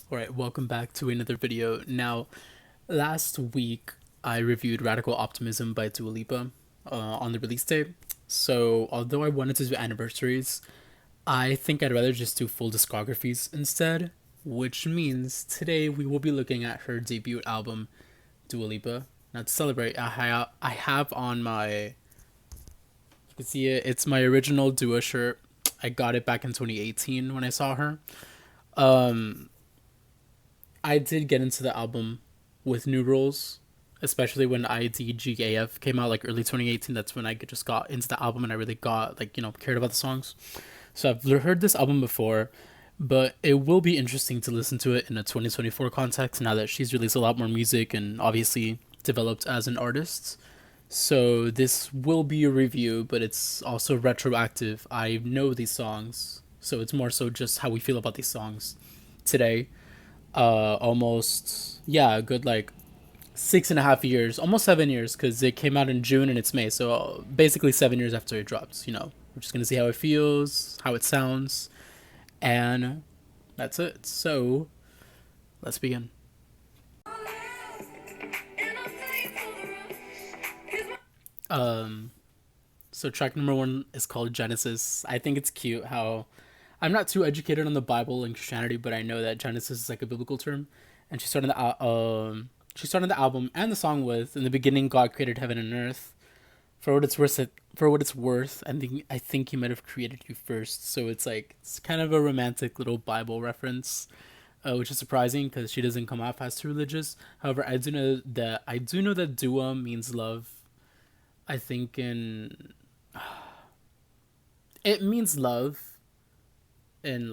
Alright, welcome back to another video. Now, last week I reviewed Radical Optimism by Dua Lipa on the release date. So, although I wanted to do anniversaries, I think I'd rather just do full discographies instead, which means today we will be looking at her debut album, Dua Lipa. Now, to celebrate, I have on my, you can see it, it's my original Dua shirt. I got it back in 2018 when I saw her. Um, I did get into the album with new rules, especially when IDGAF came out like early 2018. That's when I just got into the album and I really got cared about the songs. So I've heard this album before, but it will be interesting to listen to it in a 2024 context now that she's released a lot more music and obviously developed as an artist. So this will be a review, but it's also retroactive. I know these songs, so it's more so just how we feel about these songs today. Almost, yeah, a good like 6.5 years, almost 7 years, because it came out in June and it's May, so basically 7 years after it drops. We're just gonna see how it feels, how it sounds, and that's it. So let's begin. Um, so track number one is called Genesis. I think it's cute how I'm not too educated on the Bible and Christianity, but I know that Genesis is like a biblical term, and she started the album and the song with, "In the beginning, God created heaven and earth. For what it's worth, I think He might have created you first." So it's kind of a romantic little Bible reference, which is surprising because she doesn't come off as too religious. However, I do know that Dua means love. I think in it means love in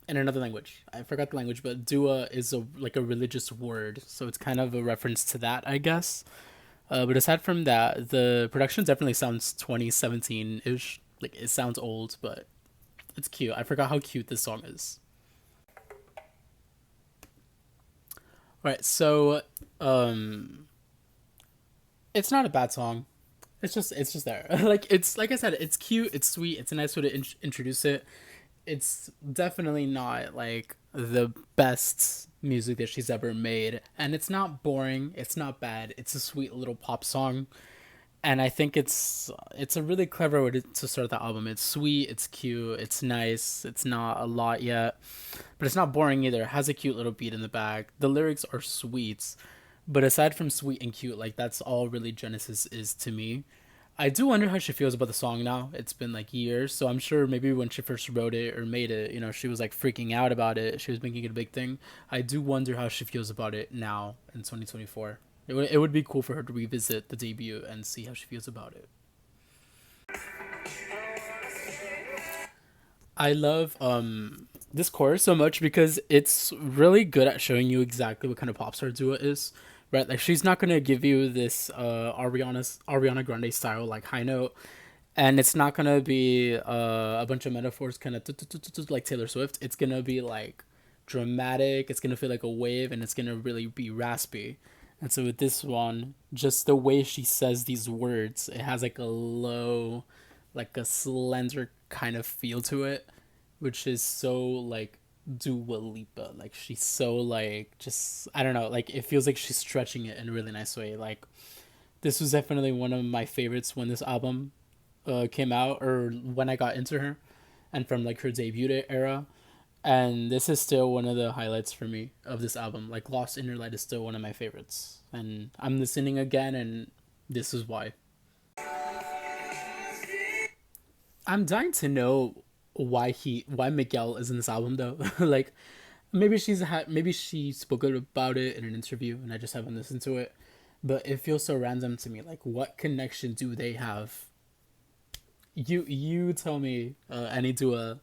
in another language. I forgot the language, but dua is a religious word, so it's kind of a reference to that, I guess. But aside from that, the production definitely sounds 2017 ish. Like it sounds old, but it's cute. I forgot how cute this song is. All right, so um, it's not a bad song. It's just there. It's like I said, it's cute, it's sweet, it's a nice way to introduce it. It's definitely not like the best music that she's ever made, and it's not boring, it's not bad, it's a sweet little pop song. And I think it's a really clever way to start the album. It's sweet, it's cute, it's nice, it's not a lot yet, but it's not boring either. It has a cute little beat in the back, the lyrics are sweet, but aside from sweet and cute, like that's all really Genesis is to me. I do wonder how she feels about the song now. It's been like years, so I'm sure maybe when she first wrote it or made it, she was like freaking out about it. She was making it a big thing. I do wonder how she feels about it now in 2024. It would be cool for her to revisit the debut and see how she feels about it. I love this chorus so much because it's really good at showing you exactly what kind of pop star Dua is, right? Like she's not gonna give you this Ariana Grande style like high note, and it's not gonna be a bunch of metaphors kind of like Taylor Swift. It's gonna be like dramatic. It's gonna feel like a wave, and it's gonna really be raspy. And so with this one, just the way she says these words, it has like a low, like a slender kind of feel to it, which is so like Dua Lipa. Like she's so like just I don't know. Like it feels like she's stretching it in a really nice way. Like this was definitely one of my favorites when this album came out or when I got into her, and from like her debut era. And this is still one of the highlights for me of this album. Like Lost Inner Light is still one of my favorites, and I'm listening again, and this is why. I'm dying to know why Miguel is in this album though. Like maybe she spoke about it in an interview, and I just haven't listened to it. But it feels so random to me. Like what connection do they have? You tell me. Any Dua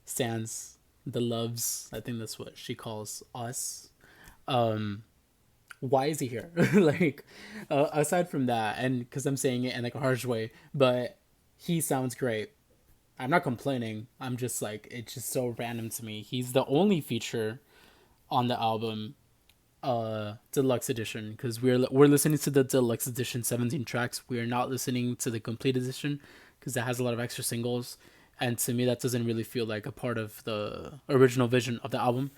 stands the loves. I think that's what she calls us. Um, why is he here? Like, aside from that, and because I'm saying it in like a harsh way, but he sounds great. I'm not complaining. I'm just like it's just so random to me. He's the only feature on the album, deluxe edition, because we're listening to the deluxe edition, 17 tracks. We are not listening to the complete edition because that has a lot of extra singles, and to me that doesn't really feel like a part of the original vision of the album.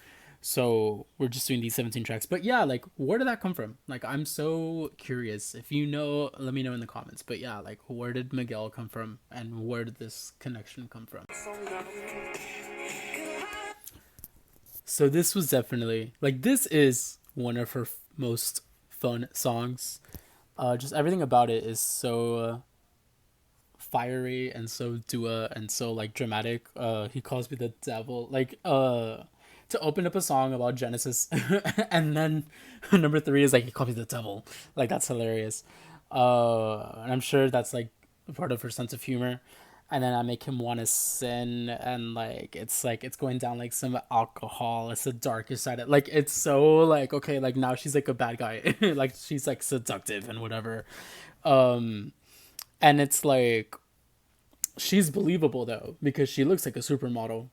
So we're just doing these 17 tracks. But yeah, like where did that come from? Like I'm so curious. If you know, let me know in the comments. But yeah, like where did Miguel come from and where did this connection come from? So this was definitely like this is one of her most fun songs. Just everything about it is so fiery and so Dua and so like dramatic. He calls me the devil. Like to open up a song about Genesis and then number three is like he called me the devil. Like that's hilarious. And I'm sure that's like part of her sense of humor. And then I make him want to sin, and like it's going down like some alcohol. It's the darkest side. Like it's so like okay, like now she's like a bad guy. Like she's like seductive and whatever. Um, and it's like she's believable though because she looks like a supermodel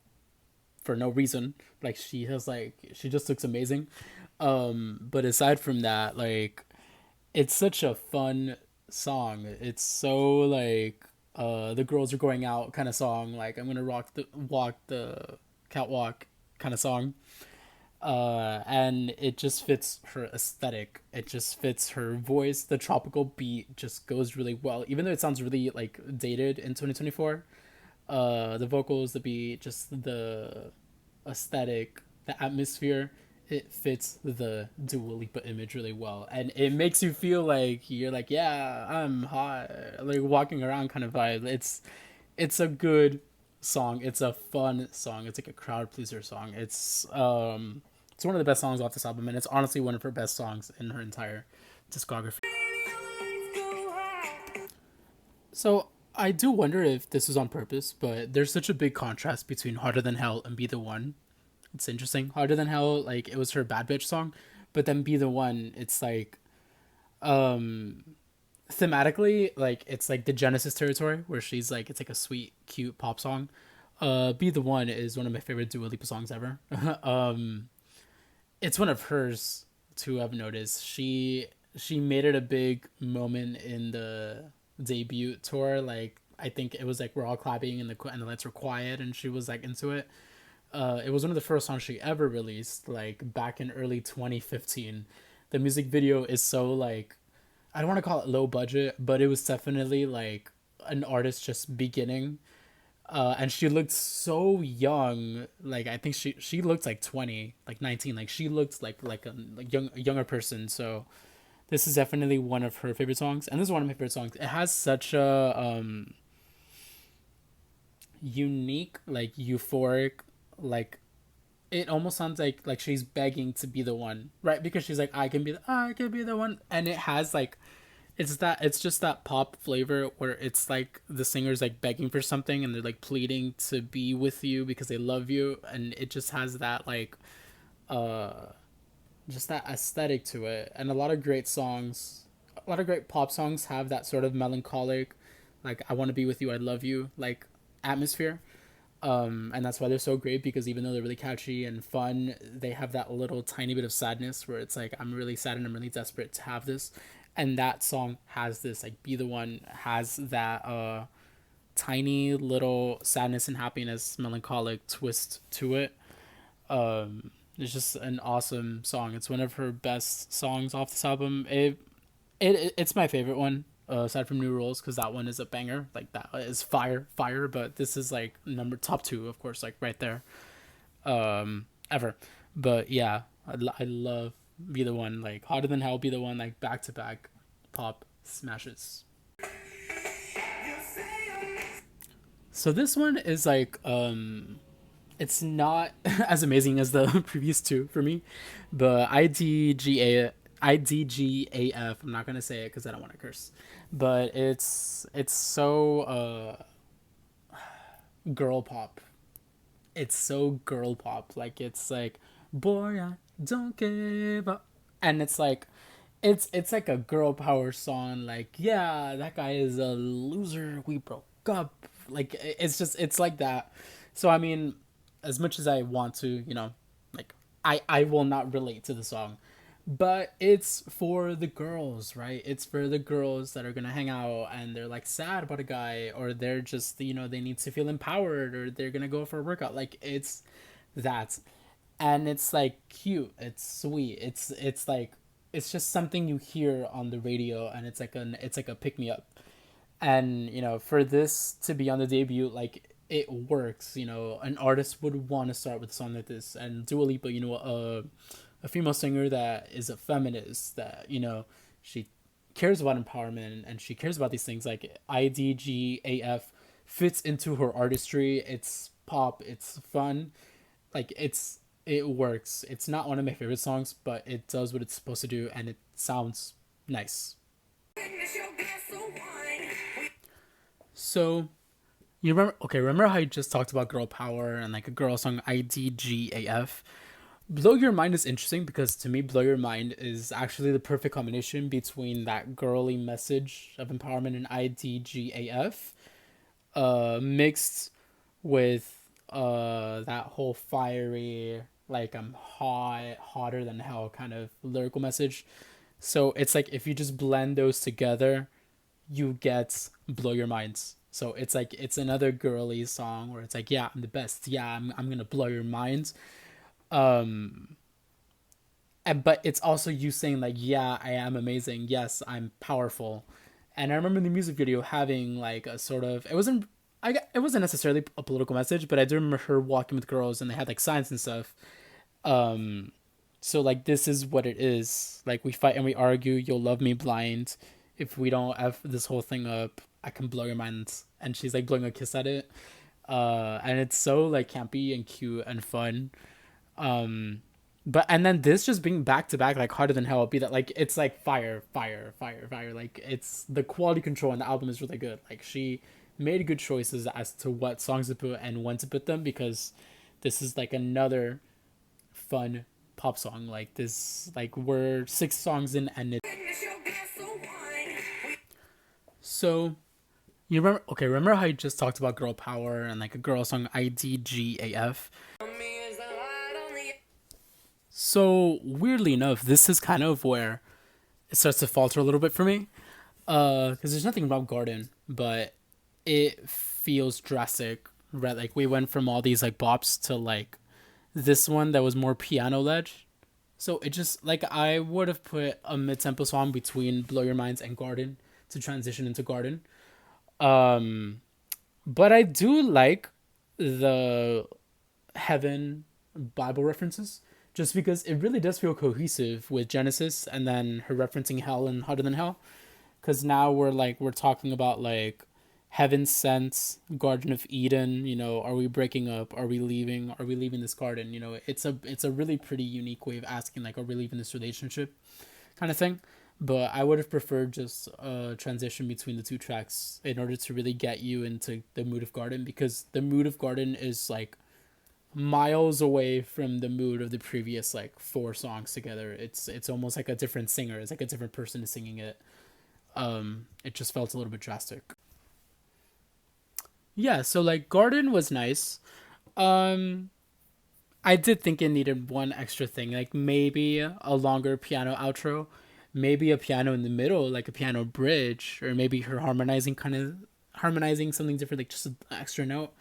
for no reason. Like she just looks amazing. But aside from that, like it's such a fun song. It's so like the girls are going out kind of song. Like I'm gonna walk the catwalk kind of song. And it just fits her aesthetic. It just fits her voice. The tropical beat just goes really well, even though it sounds really like dated in 2024. The vocals, the beat, just the aesthetic, the atmosphere, it fits the Dua Lipa image really well, and it makes you feel like you're like, yeah, I'm hot, like walking around kind of vibe. It's a good song. It's a fun song. It's like a crowd pleaser song. It's one of the best songs off this album, and it's honestly one of her best songs in her entire discography. So I do wonder if this was on purpose, but there's such a big contrast between Harder Than Hell and Be the One. It's interesting. Harder Than Hell, like it was her bad bitch song, but then Be the One, it's like um thematically like it's like the Genesis territory where she's like it's like a sweet, cute pop song. Be the One is one of my favorite Dua Lipa songs ever. It's one of hers to have noticed. She made it a big moment in the debut tour. Like I think it was like we're all clapping and the lights were quiet and she was like into it. It was one of the first songs she ever released, like back in early 2015. The music video is so like I don't want to call it low budget, but it was definitely like an artist just beginning. And she looked so young. Like I think she looked like 20, like 19. Like she looked like a younger person. So this is definitely one of her favorite songs, and this is one of my favorite songs. It has such a unique, like euphoric, like it almost sounds like she's begging to be the one, right? Because she's like, I can be the one, and it has like, it's just that pop flavor where it's like the singer's like begging for something and they're like pleading to be with you because they love you, and it just has that like, uh, just that aesthetic to it, and a lot of great pop songs have that sort of melancholic, like I want to be with you, I love you, like atmosphere. And that's why they're so great because even though they're really catchy and fun, they have that little tiny bit of sadness where it's like I'm really sad and I'm really desperate to have this, and that song has this like Be the One has that tiny little sadness and happiness melancholic twist to it. It's just an awesome song. It's one of her best songs off this album. It's my favorite one, aside from New Rules, because that one is a banger. Like that is fire. But this is like number top two, of course, like right there, ever. But yeah, I love Be the One. Like Hotter Than Hell, Be the One. Like back to back, pop smashes. So this one is like it's not as amazing as the previous two for me, but IDGAF. I'm not gonna say it because I don't want to curse, but it's so girl pop. It's so girl pop. Like it's like boy, I don't give up, and it's like it's like a girl power song. Like yeah, that guy is a loser. We broke up. Like it's just it's like that. So I mean, as much as I want to, like I will not relate to the song, but it's for the girls, right? It's for the girls that are gonna hang out and they're like sad about a guy, or they're just they need to feel empowered, or they're gonna go for a workout. Like it's that, and it's like cute, it's sweet, it's like it's just something you hear on the radio, and it's like a pick me up. And you know, for this to be on the debut, like it works. You know, an artist would want to start with a song like this. And Dua Lipa, you know, a female singer that is a feminist, that you know, she cares about empowerment and she cares about these things, like IDGAF fits into her artistry. It's pop, it's fun, like it works. It's not one of my favorite songs, but it does what it's supposed to do, and it sounds nice. So you remember? Okay, remember how I just talked about girl power and like a girl song IDGAF? Blow Your Mind is interesting because to me, Blow Your Mind is actually the perfect combination between that girly message of empowerment and IDGAF, mixed with that whole fiery, like I'm hot, hotter than hell kind of lyrical message. So it's like if you just blend those together, you get Blow Your Minds. So it's like it's another girly song where it's like, yeah, I'm the best. Yeah, I'm gonna blow your minds. Um, but it's also you saying like, yeah, I am amazing. Yes, I'm powerful. And I remember the music video having like a sort of, it wasn't necessarily a political message, but I do remember her walking with girls and they had like signs and stuff. Um, so like this is what it is. Like we fight and we argue. You'll love me blind. If we don't f this whole thing up, I can blow your mind. And she's like blowing a kiss at it. And it's so like campy and cute and fun. Um, but and then this just being back to back like harder than hell, be that like it's like fire, fire, fire, fire. Like it's the quality control on the album is really good. Like she made good choices as to what songs to put and when to put them, because this is like another fun pop song. Like this, like we're 6 songs in and it. So you remember? Okay, remember how I just talked about girl power and like a girl song IDGAF? So weirdly enough, this is kind of where it starts to falter a little bit for me. Because there's nothing about Garden, but it feels drastic. Right, like we went from all these like bops to like this one that was more piano led. So it just like I would have put a mid tempo song between Blow Your Minds and Garden to transition into Garden. Um, but I do like the Heaven Bible references, just because it really does feel cohesive with Genesis and then her referencing hell and hotter than hell. Because now we're talking about like heaven sent Garden of Eden. You know, are we breaking up? Are we leaving? Are we leaving this garden? You know, it's a really pretty unique way of asking like, are we leaving this relationship, kind of thing. But I would have preferred just a transition between the 2 tracks in order to really get you into the mood of Garden, because the mood of Garden is like miles away from the mood of the previous like 4 songs together. It's almost like a different singer. It's like a different person is singing it. It just felt a little bit drastic. Yeah, so like Garden was nice. Um, I did think it needed one extra thing, like maybe a longer piano outro, maybe a piano in the middle, like a piano bridge, or maybe her harmonizing something different, like just an extra note,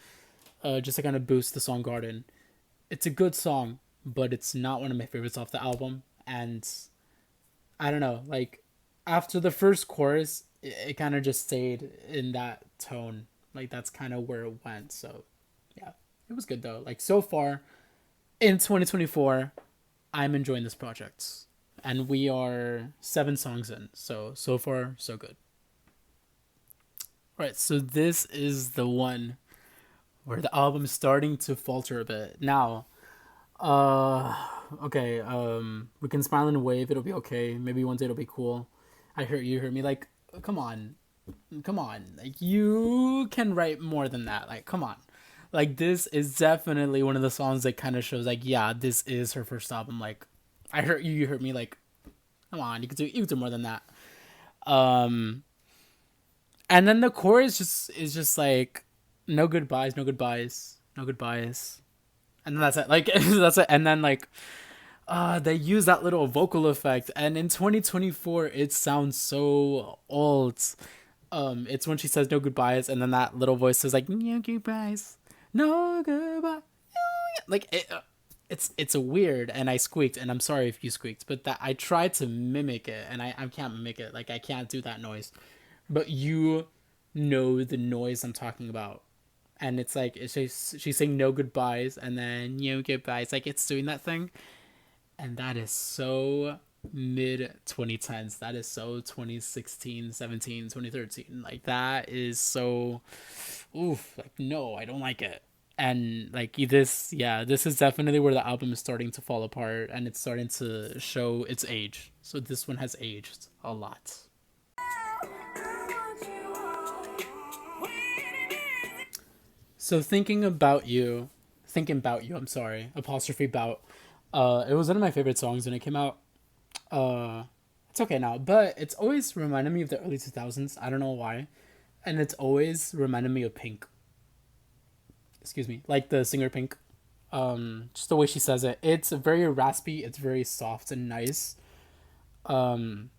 just to kind of boost the song Garden. It's a good song, but it's not one of my favorites off the album. And I don't know, like after the first chorus, it kind of just stayed in that tone. Like that's kind of where it went. So yeah, it was good though. Like so far in 2024, I'm enjoying this project, and we are 7 songs in. So far so good. Right, so this is the one where the album is starting to falter a bit. Now, Uh, okay. We can smile and wave. It'll be okay. Maybe one day it'll be cool. I heard you heard me. Like, come on, come on. Like, you can write more than that. Like, come on. Like, this is definitely one of the songs that kind of shows, like, yeah, this is her first album. Like, I heard you. You heard me. Like, come on. You could do more than that. Um, and then the chorus just is just like, no goodbyes, no goodbyes, no goodbyes, and then that's it. Like, that's it. And then like they use that little vocal effect, and in 2024 it sounds so old. It's when she says no goodbyes, and then that little voice says like no goodbyes, no goodbye, like it. it's a weird, and I squeaked, and I'm sorry if you squeaked, but that I tried to mimic it, and I can't mimic it. Like I can't do that noise, but you know the noise I'm talking about. And it's like she's saying no goodbyes and then no goodbyes. Like it's doing that thing, and that is so mid 2010s. That is so 2016, 17, 2013. Like that is so oof. Like no, I don't like it. And like this, yeah, this is definitely where the album is starting to fall apart and it's starting to show its age. So this one has aged a lot. So thinking about you, I'm sorry, apostrophe about. It was one of my favorite songs when it came out. Uh, it's okay now, but it's always reminded me of the early 2000s. I don't know why, and it's always reminded me of Pink. Excuse me, like the singer Pink. Just the way she says it, it's very raspy. It's very soft and nice. Um,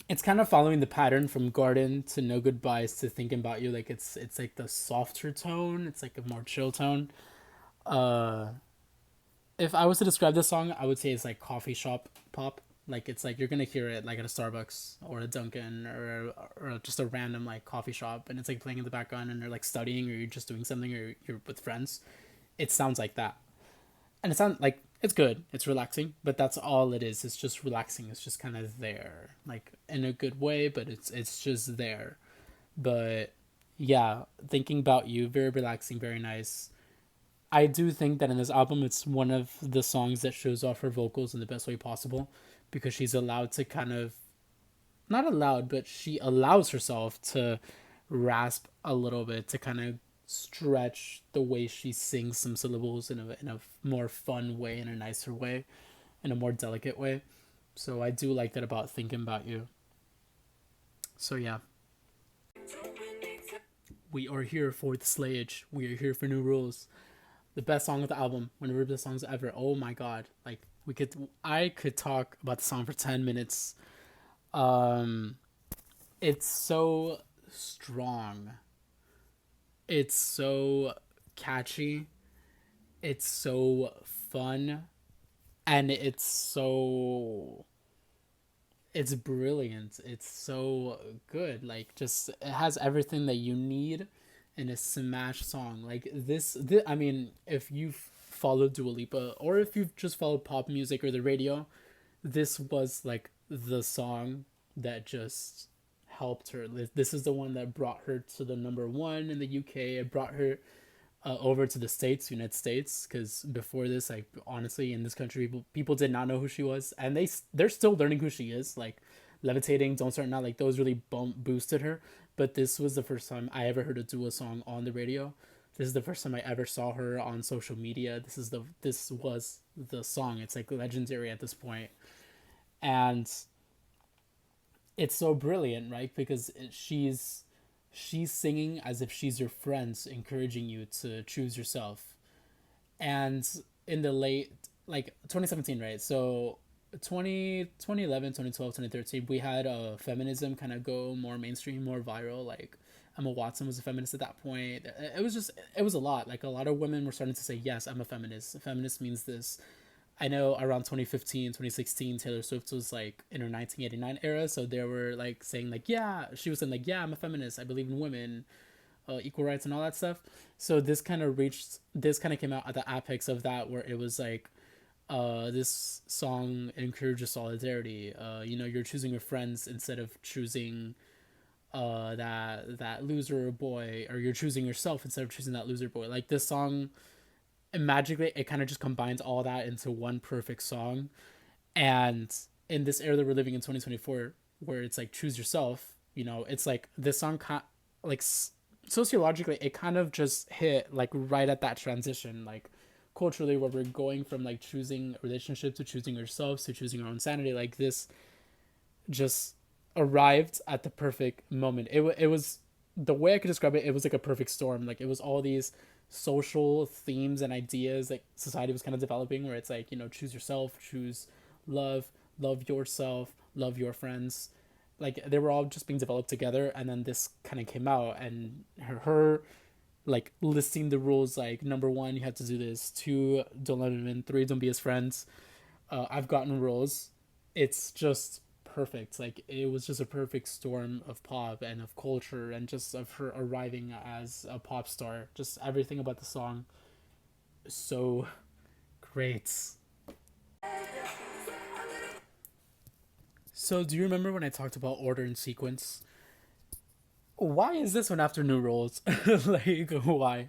it's kind of following the pattern from Garden to No Goodbyes to Thinking About You. Like it's like the softer tone. It's like a more chill tone. Uh, if I was to describe this song, I would say it's like coffee shop pop. Like it's like you're gonna hear it like at a Starbucks or a Dunkin' or just a random like coffee shop, and it's like playing in the background, and they're like studying or you're just doing something or you're with friends. It sounds like that, and it sounds like it's good. It's relaxing, but that's all it is. It's just relaxing. It's just kind of there, like in a good way, but it's just there. But yeah, thinking about you, very relaxing, very nice. I do think that in this album, it's one of the songs that shows off her vocals in the best way possible, because she's allowed to kind of not allowed, but she allows herself to rasp a little bit to kind of stretch the way she sings some syllables in a more fun way, in a nicer way, in a more delicate way. So I do like that about thinking about you. So yeah, we are here for the slayage. We are here for new rules. The best song of the album, one of the best songs ever. Oh my god! Like I could talk about the song for 10 minutes. Um, it's so strong. It's so catchy. It's so fun, and it's brilliant. It's so good. Like just it has everything that you need in a smash song. Like this I mean, if you've followed Dua Lipa or if you've just followed pop music or the radio, this was like the song that just helped her. This is the one that brought her to the number one in the UK. It brought her over to the States, United States, because before this, like honestly, in this country, people did not know who she was, and they're still learning who she is. Like Levitating, Don't Start Now, like those really boosted her. But this was the first time I ever heard a Dua song on the radio. This is the first time I ever saw her on social media. This was the song. It's like legendary at this point, and it's so brilliant, right? Because she's singing as if she's your friends, encouraging you to choose yourself. And in the late, like 2017, right? So 2011, 2012, 2013, we had feminism kind of go more mainstream, more viral. Like Emma Watson was a feminist at that point. It was a lot. Like a lot of women were starting to say, yes, I'm a feminist. A feminist means this. I know around 2015, 2016, Taylor Swift was like in her 1989 era. So they were like saying like, yeah, she was saying like, yeah, I'm a feminist. I believe in women, equal rights and all that stuff. So this kind of came out at the apex of that, where it was like, this song encourages solidarity. You're choosing your friends instead of choosing that loser boy, or you're choosing yourself instead of choosing that loser boy. Like this song, and magically, it kind of just combines all that into one perfect song. And in this era that we're living in 2024, where it's like choose yourself, it's like this song, like sociologically, it kind of just hit like right at that transition, like culturally, where we're going from like choosing a relationship to choosing ourselves to choosing our own sanity. Like this just arrived at the perfect moment. It was the way I could describe it. It was like a perfect storm. Like it was all these social themes and ideas like society was kind of developing, where it's like, choose yourself, choose love, love yourself, love your friends. Like they were all just being developed together, and then this kind of came out, and her like listing the rules, like number one, you have to do this, two, don't let him in, three, don't be his friends. I've gotten rules. It's just perfect. Like it was just a perfect storm of pop and of culture and just of her arriving as a pop star. Just everything about the song so great. So do you remember when I talked about order and sequence? Why is this one after new rules? Like why?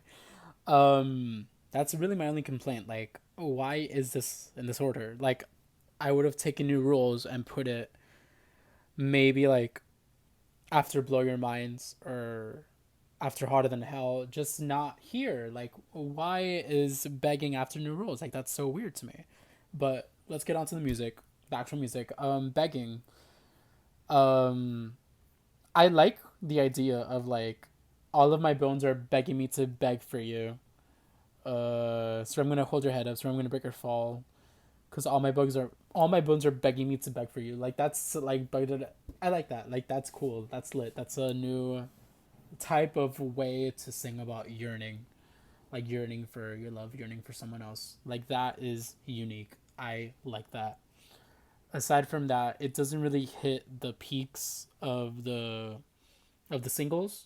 That's really my only complaint. Like why is this in this order? Like I would have taken new rules and put it maybe like after Blow Your Minds or after Hotter Than Hell, just not here. Like, why is begging after new rules? Like, that's so weird to me. But let's get on to the music, the actual music. Begging. Um, I like the idea of like, all of my bones are begging me to beg for you. So I'm gonna hold your head up. So I'm gonna break your fall. Cause all my bones are begging me to beg for you. Like that's like, I like that. Like that's cool. That's lit. That's a new type of way to sing about yearning, like yearning for your love, yearning for someone else. Like that is unique. I like that. Aside from that, it doesn't really hit the peaks of the singles,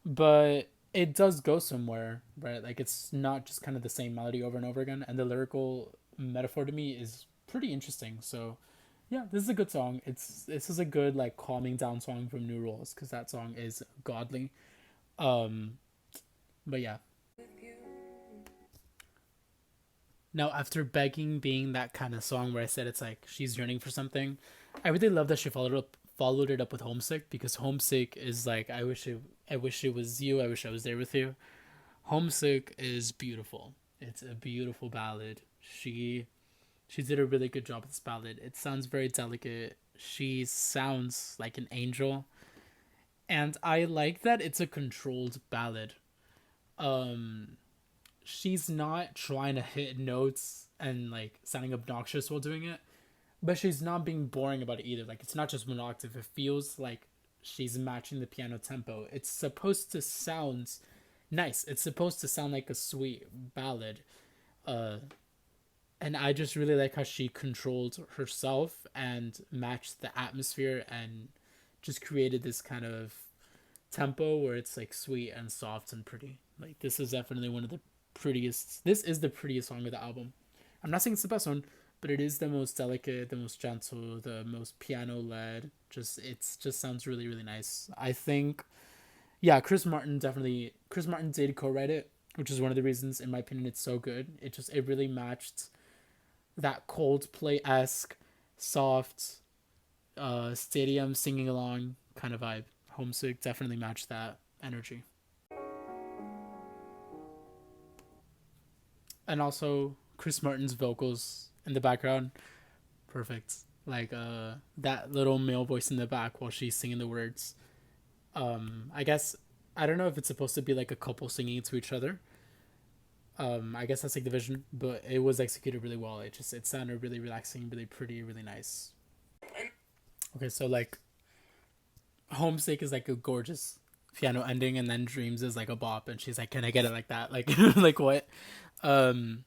but it does go somewhere, right? Like it's not just kind of the same melody over and over again, and the lyrical metaphor to me is pretty interesting. So, yeah, this is a good song. This is a good like calming down song from New Rules because that song is godly. Um, but yeah. Now, after begging being that kind of song where I said it's like she's yearning for something, I really love that she followed it up with Homesick because Homesick is like I wish it was you. I wish I was there with you. Homesick is beautiful. It's a beautiful ballad. She did a really good job with this ballad. It sounds very delicate. She sounds like an angel, and I like that it's a controlled ballad. Um, she's not trying to hit notes and like sounding obnoxious while doing it, but she's not being boring about it either. Like it's not just one octave. It feels like she's matching the piano tempo. It's supposed to sound nice. It's supposed to sound like a sweet ballad. Uh, and I just really like how she controlled herself and matched the atmosphere and just created this kind of tempo where it's like sweet and soft and pretty. Like this is definitely one of the prettiest. This is the prettiest song of the album. I'm not saying it's the best one, but it is the most delicate, the most gentle, the most piano led. Just sounds really really nice. I think yeah, Chris Martin did co-write it, which is one of the reasons in my opinion it's so good. It really matched that Coldplay esque, soft, stadium singing along kind of vibe. Homesick definitely matched that energy. And also Chris Martin's vocals in the background, perfect. Like that little male voice in the back while she's singing the words. I guess I don't know if it's supposed to be like a couple singing to each other. I guess that's like the vision, but it was executed really well. It sounded really relaxing, really pretty, really nice. Okay, so like Homesick is like a gorgeous piano ending, and then Dreams is like a bop, and she's like, "Can I get it like that?" Like, like what? Um,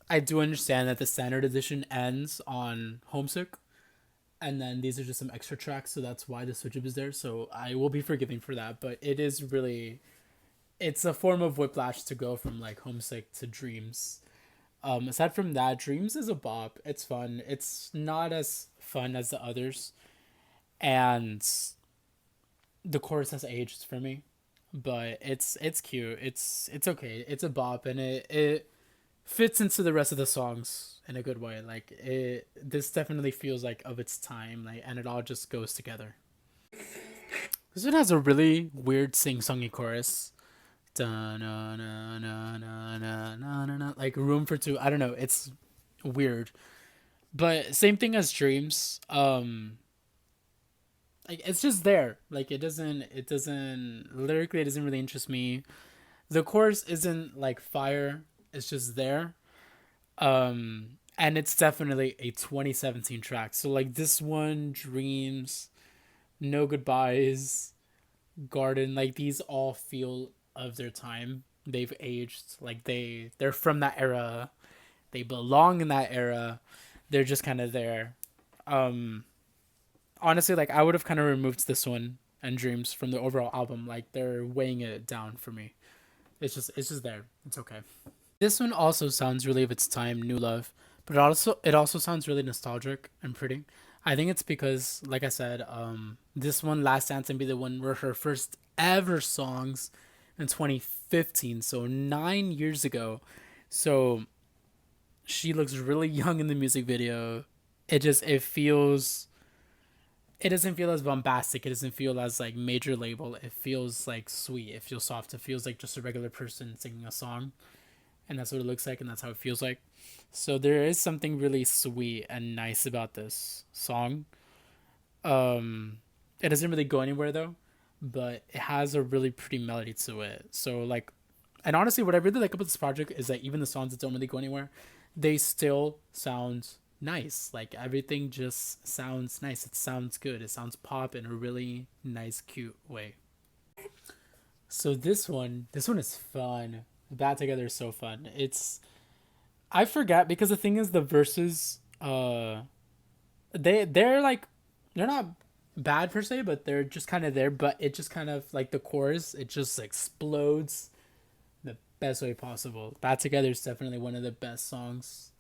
I do understand that the standard edition ends on Homesick, and then these are just some extra tracks, so that's why the switch up is there. So I will be forgiving for that, but it is really, it's a form of whiplash to go from like Homesick to Dreams. Aside from that, Dreams is a bop. It's fun. It's not as fun as the others, and the chorus has aged for me, but it's cute. It's okay. It's a bop, and it fits into the rest of the songs in a good way. Like it, this definitely feels like of its time, like, and it all just goes together. This one has a really weird sing-songy chorus. Da na na na na na na na, like room for two. I don't know. It's weird, but same thing as Dreams. Like it's just there. Like it doesn't lyrically it doesn't really interest me. The chorus isn't like fire. It's just there. And it's definitely a 2017 track. So like this one, Dreams, No Goodbyes, Garden, like these all feel of their time. They've aged, like they're from that era. They belong in that era. They're just kind of there. Um, Honestly, like I would have kind of removed this one and Dreams from the overall album. Like they're weighing it down for me. It's just there. It's okay. This one also sounds really of its time, New Love, but it also sounds really nostalgic and pretty. I think it's because, like I said, this one, Last Dance and Be the One, were her first ever songs in 2015, so 9 years ago. So she looks really young in the music video. It doesn't feel as bombastic. It doesn't feel as like major label. It feels like sweet. It feels soft. It feels like just a regular person singing a song, and that's what it looks like, and that's how it feels like. So there is something really sweet and nice about this song. Um, it doesn't really go anywhere though, but it has a really pretty melody to it. So like, and honestly, what I really like about this project is that even the songs that don't really go anywhere, they still sound nice. Like everything just sounds nice. It sounds good. It sounds pop in a really nice, cute way. So this one is fun. That together is so fun. I forget because the thing is the verses they're like they're not bad per se, but they're just kind of there, but it just kind of like the chorus, it just explodes the best way possible. That together is definitely one of the best songs,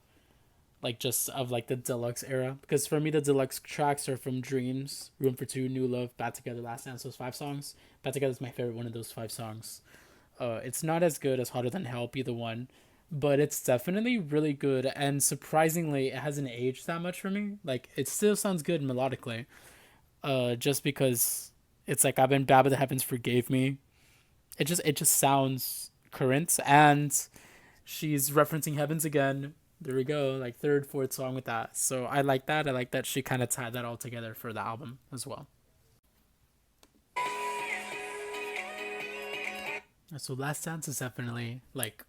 like just of like the deluxe era, because for me the deluxe tracks are from Dreams, Room for Two, New Love, Bad Together, Last Dance, those five songs. Bad Together is my favorite one of those five songs. It's not as good as Hotter Than Hell, either one, but it's definitely really good. And surprisingly, it hasn't aged that much for me. Like it still sounds good melodically. Just because it's like I've been bad, but the heavens forgave me. It just sounds current, and she's referencing heavens again. There we go, like third, fourth song with that. So I like that. I like that she kind of tied that all together for the album as well. So Last Dance is definitely like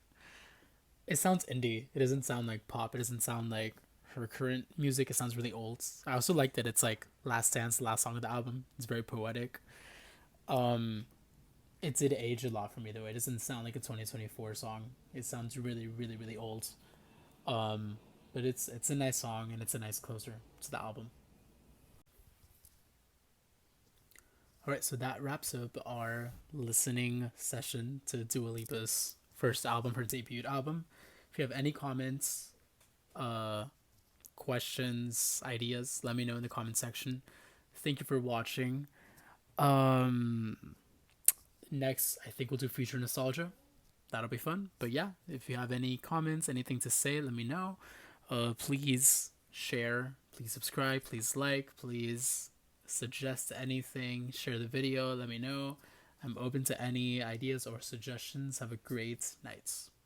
it sounds indie. It doesn't sound like pop. It doesn't sound like her current music. It sounds really old. I also like that it's like Last Dance, the last song of the album. It's very poetic. Um, it did age a lot for me though. It doesn't sound like a 2024 song. It sounds really, really, really old. Um, but it's a nice song and it's a nice closer to the album. All right, so that wraps up our listening session to Dua Lipa's first album, her debut album. If you have any comments, uh, questions, ideas, let me know in the comment section. Thank you for watching. Um, Next, I think we'll do future nostalgia. That'll be fun. But yeah, if you have any comments, anything to say, let me know. Please share, please subscribe, please like, please suggest anything, share the video, let me know. I'm open to any ideas or suggestions. Have a great night.